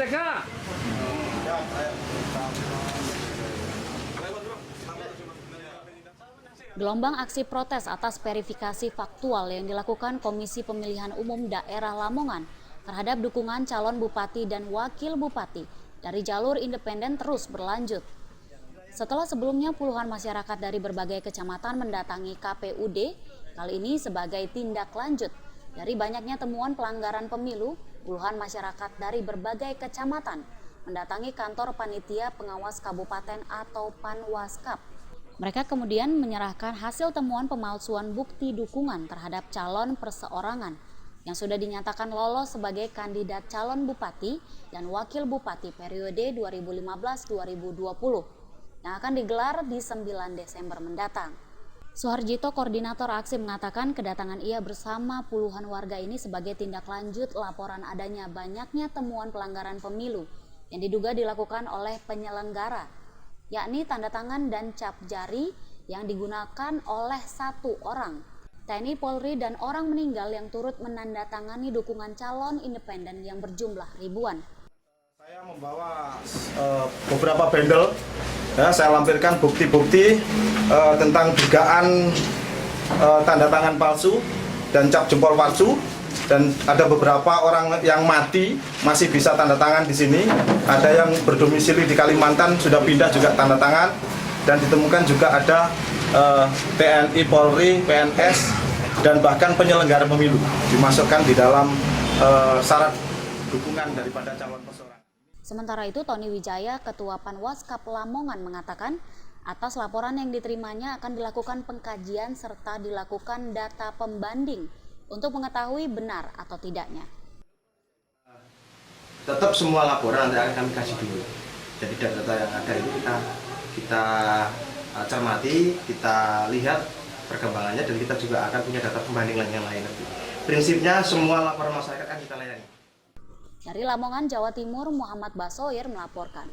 Jaga. Gelombang aksi protes atas verifikasi faktual yang dilakukan Komisi Pemilihan Umum Daerah Lamongan terhadap dukungan calon bupati dan wakil bupati dari jalur independen terus berlanjut. Setelah sebelumnya puluhan masyarakat dari berbagai kecamatan mendatangi KPUD, kali ini sebagai tindak lanjut dari banyaknya temuan pelanggaran pemilu, puluhan masyarakat dari berbagai kecamatan mendatangi kantor Panitia Pengawas Kabupaten atau Panwaskap. Mereka kemudian menyerahkan hasil temuan pemalsuan bukti dukungan terhadap calon perseorangan yang sudah dinyatakan lolos sebagai kandidat calon bupati dan wakil bupati periode 2015-2020 yang akan digelar di 9 Desember mendatang. Suharjito, koordinator aksi, mengatakan kedatangan ia bersama puluhan warga ini sebagai tindak lanjut laporan adanya banyaknya temuan pelanggaran pemilu yang diduga dilakukan oleh penyelenggara, yakni tanda tangan dan cap jari yang digunakan oleh satu orang, TNI Polri, dan orang meninggal yang turut menandatangani dukungan calon independen yang berjumlah ribuan. Saya membawa beberapa bendel, ya, saya lampirkan bukti-bukti tentang dugaan tanda tangan palsu dan cap jempol palsu. Dan ada beberapa orang yang mati masih bisa tanda tangan di sini. Ada yang berdomisili di Kalimantan sudah pindah juga tanda tangan. Dan ditemukan juga ada TNI, Polri, PNS, dan bahkan penyelenggara pemilu dimasukkan di dalam syarat dukungan daripada calon perseorangan. Sementara itu, Tony Wijaya, Ketua Panwaskap Lamongan, mengatakan atas laporan yang diterimanya akan dilakukan pengkajian serta dilakukan data pembanding untuk mengetahui benar atau tidaknya. Tetap semua laporan nanti akan kami kasih dulu. Jadi data yang ada itu kita cermati, kita lihat perkembangannya, dan kita juga akan punya data pembanding yang lain. Prinsipnya semua laporan masyarakat akan kita layani. Dari Lamongan, Jawa Timur, Muhammad Basoir melaporkan.